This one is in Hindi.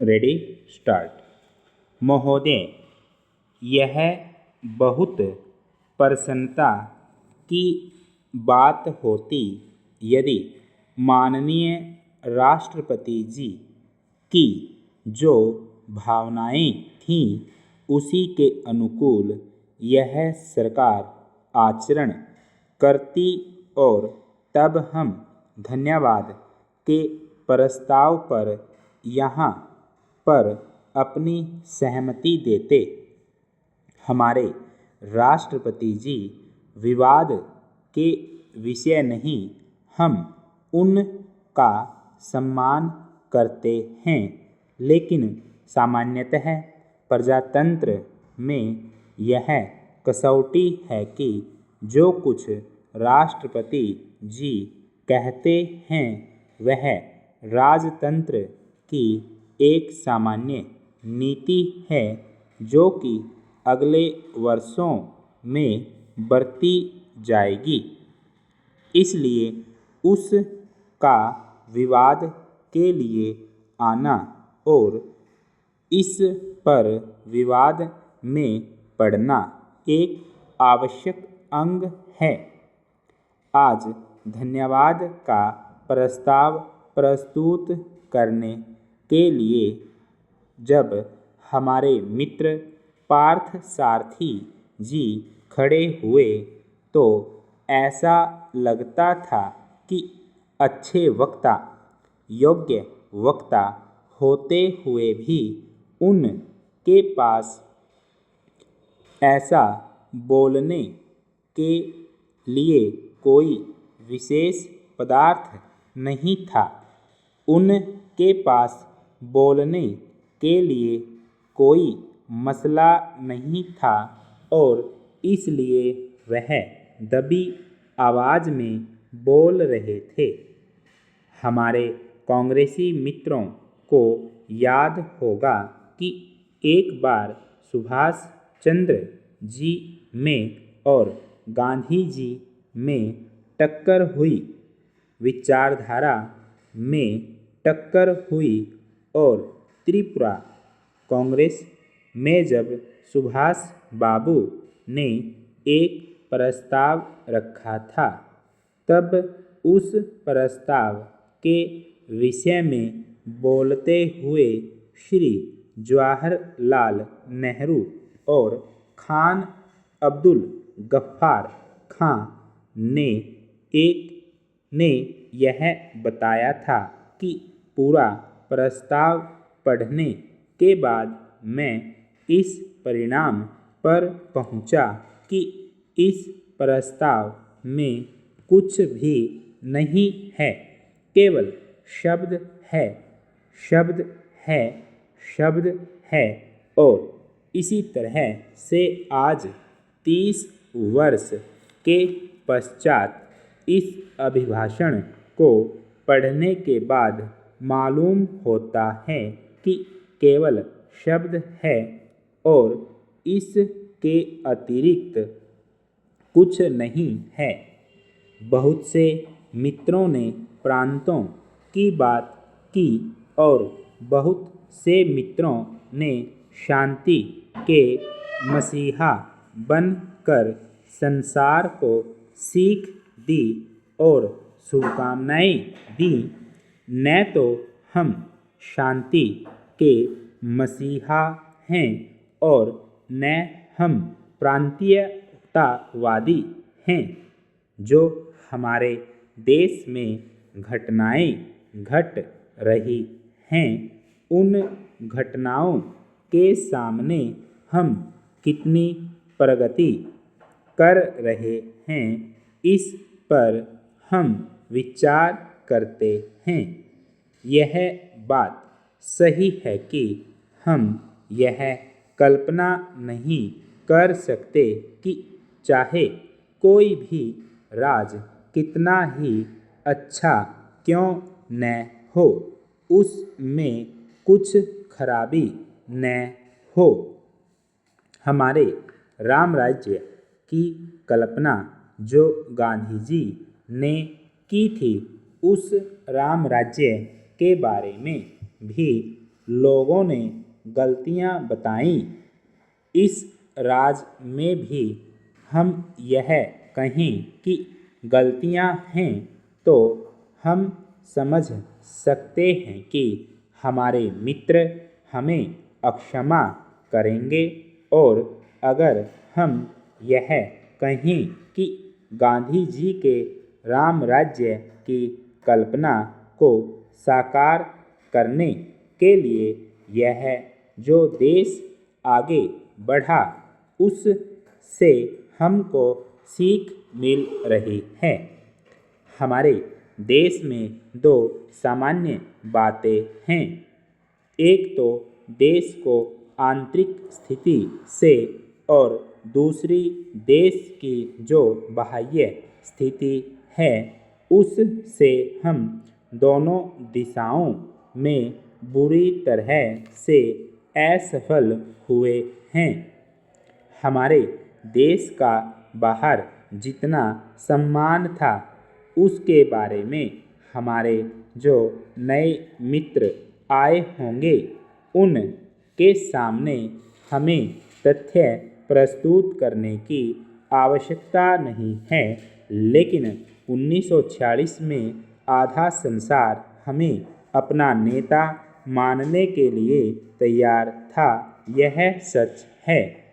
Ready start. महोदय, यह बहुत प्रसन्नता की बात होती यदि माननीय राष्ट्रपति जी की जो भावनाएं थीं उसी के अनुकूल यह सरकार आचरण करती और तब हम धन्यवाद के प्रस्ताव पर यहाँ पर अपनी सहमति देते। हमारे राष्ट्रपति जी विवाद के विषय नहीं, हम उनका सम्मान करते हैं, लेकिन सामान्यतः प्रजातंत्र में यह कसौटी है कि जो कुछ राष्ट्रपति जी कहते हैं वह राजतंत्र की एक सामान्य नीति है जो कि अगले वर्षों में बरती जाएगी। इसलिए उसका विवाद के लिए आना और इस पर विवाद में पड़ना एक आवश्यक अंग है। आज धन्यवाद का प्रस्ताव प्रस्तुत करने के लिए जब हमारे मित्र पार्थसारथी जी खड़े हुए तो ऐसा लगता था कि अच्छे वक्ता, योग्य वक्ता होते हुए भी उनके पास ऐसा बोलने के लिए कोई विशेष पदार्थ नहीं था। उनके पास बोलने के लिए कोई मसला नहीं था और इसलिए वह दबी आवाज़ में बोल रहे थे। हमारे कांग्रेसी मित्रों को याद होगा कि एक बार सुभाष चंद्र जी में और गांधी जी में टक्कर हुई, विचारधारा में टक्कर हुई और त्रिपुरा कांग्रेस में जब सुभाष बाबू ने एक प्रस्ताव रखा था तब उस प्रस्ताव के विषय में बोलते हुए श्री जवाहरलाल नेहरू और खान अब्दुल गफ्फार खां ने यह बताया था कि पूरा प्रस्ताव पढ़ने के बाद मैं इस परिणाम पर पहुंचा कि इस प्रस्ताव में कुछ भी नहीं है, केवल शब्द है, शब्द है, शब्द है। और इसी तरह से आज 30 वर्ष के पश्चात इस अभिभाषण को पढ़ने के बाद मालूम होता है कि केवल शब्द है और इसके अतिरिक्त कुछ नहीं है। बहुत से मित्रों ने प्रांतों की बात की और बहुत से मित्रों ने शांति के मसीहा बनकर संसार को सीख दी और शुभकामनाएं दी। न तो हम शांति के मसीहा हैं और न हम प्रांतीयतावादी हैं। जो हमारे देश में घटनाएं घट रही हैं उन घटनाओं के सामने हम कितनी प्रगति कर रहे हैं इस पर हम विचार करते हैं। यह बात सही है कि हम यह कल्पना नहीं कर सकते कि चाहे कोई भी राज्य कितना ही अच्छा क्यों न हो, उसमें कुछ खराबी न हो। हमारे राम राज्य की कल्पना जो गांधी जी ने की थी, उस राम राज्य के बारे में भी लोगों ने गलतियां बताईं। इस राज में भी हम यह कहें कि गलतियां हैं तो हम समझ सकते हैं कि हमारे मित्र हमें अक्षमा करेंगे, और अगर हम यह कहें कि गांधी जी के राम राज्य की कल्पना को साकार करने के लिए यह जो देश आगे बढ़ा उससे हमको सीख मिल रही है। हमारे देश में दो सामान्य बातें हैं। एक तो देश को आंतरिक स्थिति से और दूसरी देश की जो बाह्य स्थिति है उससे हम दोनों दिशाओं में बुरी तरह से असफल हुए हैं। हमारे देश का बाहर जितना सम्मान था उसके बारे में हमारे जो नए मित्र आए होंगे उनके सामने हमें तथ्य प्रस्तुत करने की आवश्यकता नहीं है, लेकिन 1946 में आधा संसार हमें अपना नेता मानने के लिए तैयार था, यह सच है।